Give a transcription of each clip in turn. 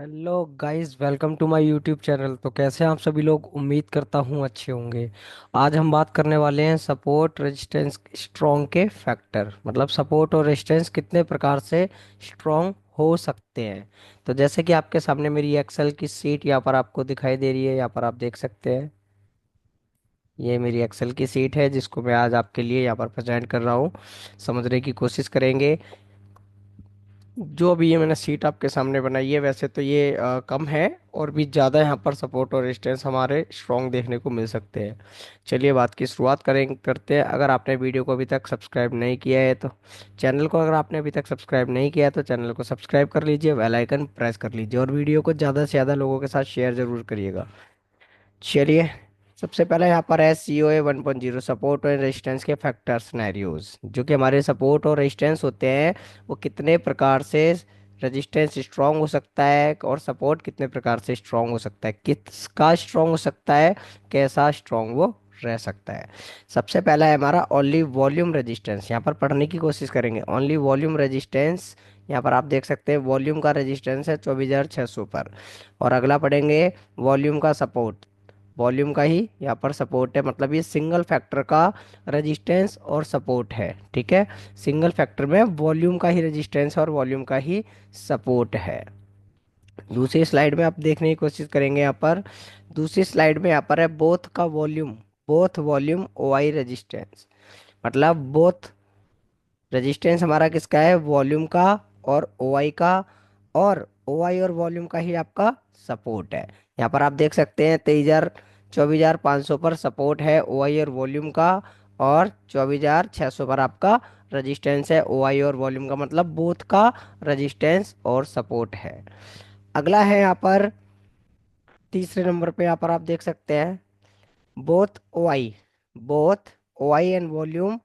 Hello guys, welcome to my YouTube channel. तो कैसे हैं आप सभी लोग? उम्मीद करता हूँ अच्छे होंगे। आज हम बात करने वाले हैं सपोर्ट रेजिस्टेंस स्ट्रॉन्ग के फैक्टर, मतलब सपोर्ट और रेजिस्टेंस कितने प्रकार से स्ट्रॉन्ग हो सकते हैं। तो जैसे कि आपके सामने मेरी एक्सेल की सीट यहाँ पर आपको दिखाई दे रही है, यहाँ पर आप देख सकते हैं। ये मेरी एक्सेल की सीट है जिसको मैं आज आपके लिए यहाँ पर प्रेजेंट कर रहा हूँ। समझने की कोशिश करेंगे। जो अभी ये मैंने सीट आपके सामने बनाई है, वैसे तो ये कम है और भी ज़्यादा यहाँ पर सपोर्ट और रेजिस्टेंस हमारे स्ट्रॉन्ग देखने को मिल सकते हैं। चलिए बात की शुरुआत करते हैं। अगर आपने वीडियो को अभी तक सब्सक्राइब नहीं किया है तो चैनल को, अगर आपने अभी तक सब्सक्राइब नहीं किया है तो चैनल को सब्सक्राइब कर लीजिए, बेल आइकन प्रेस कर लीजिए और वीडियो को ज़्यादा से ज़्यादा लोगों के साथ शेयर ज़रूर करिएगा। चलिए, सबसे पहले यहाँ पर है COA 1.0, सपोर्ट और रेजिस्टेंस के फैक्टर सिनेरियोज। जो कि हमारे सपोर्ट और रेजिस्टेंस होते हैं वो कितने प्रकार से रेजिस्टेंस स्ट्रांग हो सकता है और सपोर्ट कितने प्रकार से स्ट्रांग हो सकता है, किसका स्ट्रांग हो सकता है, कैसा स्ट्रांग वो रह सकता है। सबसे पहला है हमारा ओनली वॉल्यूम रेजिस्टेंस। यहाँ पर पढ़ने की कोशिश करेंगे। ओनली वॉल्यूम रेजिस्टेंस, यहाँ पर आप देख सकते हैं वॉल्यूम का रेजिस्टेंस है 24,600 पर। और अगला पढ़ेंगे वॉल्यूम का सपोर्ट। वॉल्यूम का ही यहाँ पर सपोर्ट है, मतलब ये सिंगल फैक्टर का रेजिस्टेंस और सपोर्ट है। ठीक है, सिंगल फैक्टर में वॉल्यूम का ही रेजिस्टेंस और वॉल्यूम का ही सपोर्ट है। दूसरी स्लाइड में आप देखने की कोशिश करेंगे। यहाँ पर दूसरी स्लाइड में यहाँ पर है बोथ का volume, both volume OI resistance. मतलब बोथ रेजिस्टेंस हमारा किसका है, वॉल्यूम का और OI का, और OI और वॉल्यूम का ही आपका सपोर्ट है। यहाँ पर आप देख सकते हैं 24,500 पर सपोर्ट है OI और वॉल्यूम का, और 24,600 पर आपका रेजिस्टेंस है OI और वॉल्यूम का, मतलब बोथ का रेजिस्टेंस और सपोर्ट है। अगला है यहाँ पर तीसरे नंबर पे, यहाँ पर आप देख सकते हैं both OI, both OI and volume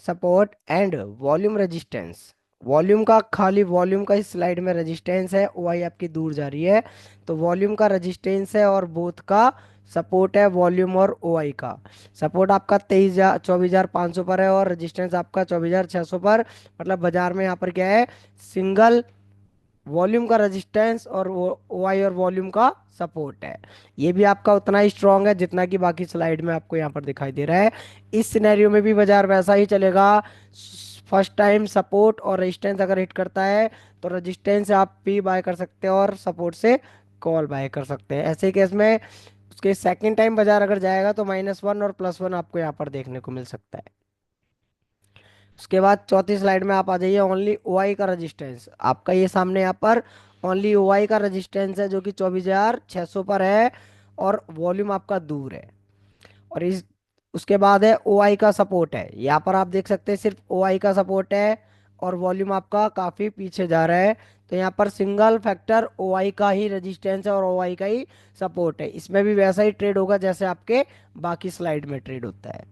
support and volume resistance. Volume का, खाली वॉल्यूम का इस स्लाइड में रेजिस्टेंस है, OI आपकी दूर जा रही है। तो वॉल्यूम का रेजिस्टेंस है और बोथ का सपोर्ट है, वॉल्यूम और OI का। सपोर्ट आपका 24,500 पर है और रेजिस्टेंस आपका 24,600 पर। मतलब बाजार में यहाँ पर क्या है, सिंगल वॉल्यूम का रेजिस्टेंस और OI और वॉल्यूम का सपोर्ट है। ये भी आपका उतना ही स्ट्रांग है जितना कि बाकी स्लाइड में आपको यहाँ पर दिखाई दे रहा है। इस सिनेरियो में भी बाजार वैसा ही चलेगा। फर्स्ट टाइम सपोर्ट और रेजिस्टेंस अगर हिट करता है तो रेजिस्टेंस से आप पी बाय कर सकते हैं और सपोर्ट से कॉल बाय कर सकते हैं। ऐसे केस में उसके सेकंड टाइम बाजार अगर जाएगा तो -1 और +1 आपको यहाँ पर देखने को मिल सकता है। उसके बाद चौथी स्लाइड में आप आ जाइए। ओनली OI का रेजिस्टेंस आपका ये सामने यहाँ पर ओनली OI का रेजिस्टेंस है जो कि 24,600 पर है और वॉल्यूम आपका दूर है। और इस उसके बाद है OI का सपोर्ट है। यहाँ पर आप देख सकते हैं सिर्फ OI का सपोर्ट है और वॉल्यूम आपका काफी पीछे जा रहा है। तो यहाँ पर सिंगल फैक्टर OI का ही रेजिस्टेंस है और OI का ही सपोर्ट है। इसमें भी वैसा ही ट्रेड होगा जैसे आपके बाकी स्लाइड में ट्रेड होता है।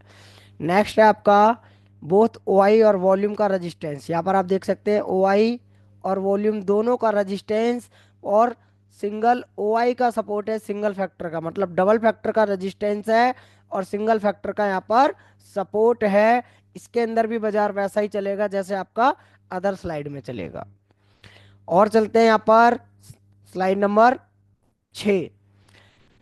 नेक्स्ट है आपका बोथ OI और वॉल्यूम का रेजिस्टेंस। यहाँ पर आप देख सकते हैं OI और वॉल्यूम दोनों का रेजिस्टेंस और सिंगल OI का सपोर्ट है, सिंगल फैक्टर का, मतलब डबल फैक्टर का रेजिस्टेंस है और सिंगल फैक्टर का यहाँ पर सपोर्ट है। इसके अंदर भी बाजार वैसा ही चलेगा जैसे आपका अदर स्लाइड में चलेगा। और चलते हैं यहाँ पर slide number 6।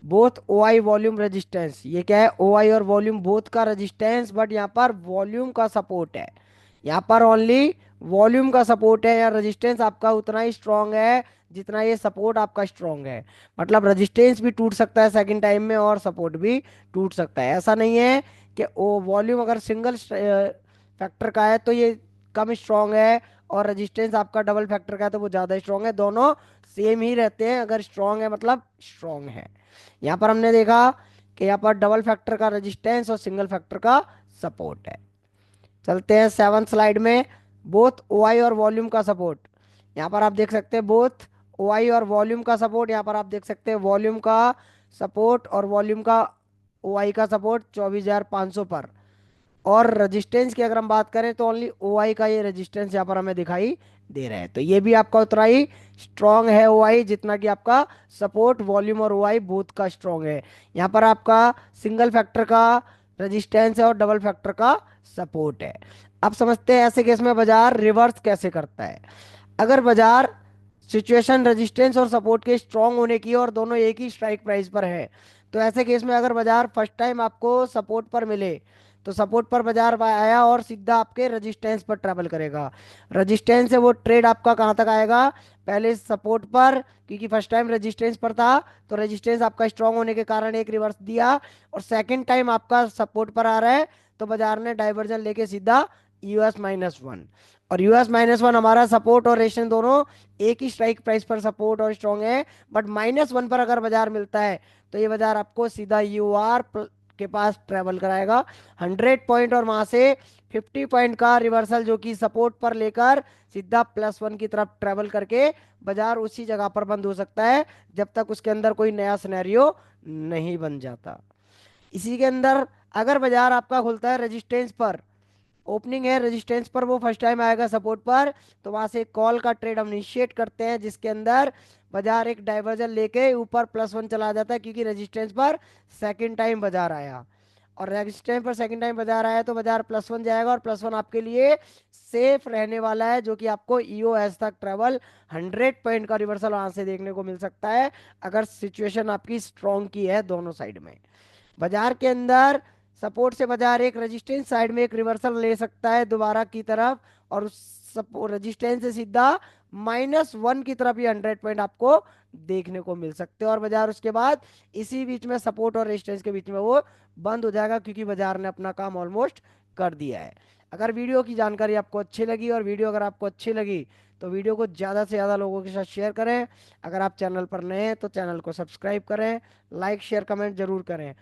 Both OI volume resistance, ये क्या है, OI और वॉल्यूम बोथ का रेजिस्टेंस, बट यहाँ पर वॉल्यूम का सपोर्ट है। यहाँ पर ओनली वॉल्यूम का सपोर्ट है या रेजिस्टेंस आपका उतना ही स्ट्रांग है जितना ये सपोर्ट आपका स्ट्रांग है। मतलब रेजिस्टेंस भी टूट सकता है सेकंड टाइम में और सपोर्ट भी टूट सकता है। ऐसा नहीं है कि ओ वॉल्यूम अगर सिंगल फैक्टर का है तो ये कम स्ट्रांग है और रेजिस्टेंस आपका डबल फैक्टर का है तो वो ज़्यादा स्ट्रांग है। दोनों सेम ही रहते हैं, अगर स्ट्रांग है मतलब स्ट्रांग है। यहाँ पर हमने देखा कि यहाँ पर डबल फैक्टर का रेजिस्टेंस और सिंगल फैक्टर का सपोर्ट है। चलते हैं सेवन स्लाइड में। बोथ OI और वॉल्यूम का सपोर्ट, यहाँ पर आप देख सकते हैं बोथ OI और वॉल्यूम का सपोर्ट। यहाँ पर आप देख सकते हैं वॉल्यूम का सपोर्ट और वॉल्यूम का OI का सपोर्ट 24,500 पर। और रेजिस्टेंस की अगर हम बात करें तो ओनली OI का ये रेजिस्टेंस यहाँ पर हमें दिखाई दे रहा है। तो ये भी आपका उतना ही स्ट्रांग है OI जितना कि आपका सपोर्ट, वॉल्यूम और OI बोथ का स्ट्रांग है। यहाँ पर आपका सिंगल फैक्टर का रेजिस्टेंस है और डबल फैक्टर का सपोर्ट है। अब समझते हैं ऐसे केस में बाजार रिवर्स कैसे करता है। अगर बाजार सिचुएशन रेजिस्टेंस और सपोर्ट के स्ट्रांग होने की है और दोनों एक ही स्ट्राइक प्राइस पर है। तो ऐसे केस में अगर बाजार फर्स्ट टाइम आपको सपोर्ट पर मिले तो सपोर्ट पर बाजार आया और सीधा आपके रेजिस्टेंस पर ट्रेवल करेगा। रेजिस्टेंस से वो ट्रेड आपका कहाँ तक आएगा, पहले सपोर्ट पर, क्योंकि फर्स्ट टाइम रेजिस्टेंस पर था तो रेजिस्टेंस आपका स्ट्रांग होने के कारण एक रिवर्स दिया, और सेकंड टाइम आपका सपोर्ट पर आ रहा है तो बाजार ने डाइवर्जन लेके सीधा US-1। और US-1 हमारा सपोर्ट और रेशन दोनों एक ही स्ट्राइक प्राइस पर सपोर्ट और स्ट्रांग है, बट -1 पर अगर बाजार मिलता है तो ये बाजार आपको सीधा UR के पास ट्रेवल कराएगा 100 पॉइंट, और वहां से 50 पॉइंट का रिवर्सल जो कि सपोर्ट पर लेकर सीधा +1 की तरफ ट्रेवल करके बाजार उसी जगह पर बंद हो सकता है जब तक उसके अंदर कोई नया सिनेरियो नहीं बन जाता। इसी के अंदर अगर बाजार आपका खुलता है रेजिस्टेंस पर, ओपनिंग है रेजिस्टेंस पर, वो फर्स्ट टाइम आएगा सपोर्ट पर, तो वहां से कॉल का ट्रेड हम इनिशिएट करते हैं जिसके अंदर बाजार एक डाइवर्जन लेके ऊपर +1 चला जाता है, क्योंकि रेजिस्टेंस पर सेकंड टाइम बाजार आया, और रेजिस्टेंस पर सेकंड टाइम बाजार आया तो बाजार +1 जाएगा, और +1 आपके लिए सेफ रहने वाला है, जो कि आपको EOS तक ट्रेवल 100 पॉइंट का रिवर्सल वहां से देखने को मिल सकता है अगर सिचुएशन आपकी स्ट्रॉन्ग की है दोनों साइड में। बाजार के अंदर सपोर्ट से बाजार एक रेजिस्टेंस साइड में एक रिवर्सल ले सकता है दोबारा की तरफ, और उस रेजिस्टेंस से सीधा -1 की तरफ ये 100 पॉइंट आपको देखने को मिल सकते हैं, और बाजार उसके बाद इसी बीच में सपोर्ट और रेजिस्टेंस के बीच में वो बंद हो जाएगा, क्योंकि बाजार ने अपना काम ऑलमोस्ट कर दिया है। अगर वीडियो की जानकारी आपको अच्छी लगी, और वीडियो अगर आपको अच्छी लगी तो वीडियो को ज़्यादा से ज़्यादा लोगों के साथ शेयर करें। अगर आप चैनल पर नए हैं तो चैनल को सब्सक्राइब करें, लाइक शेयर कमेंट जरूर करें।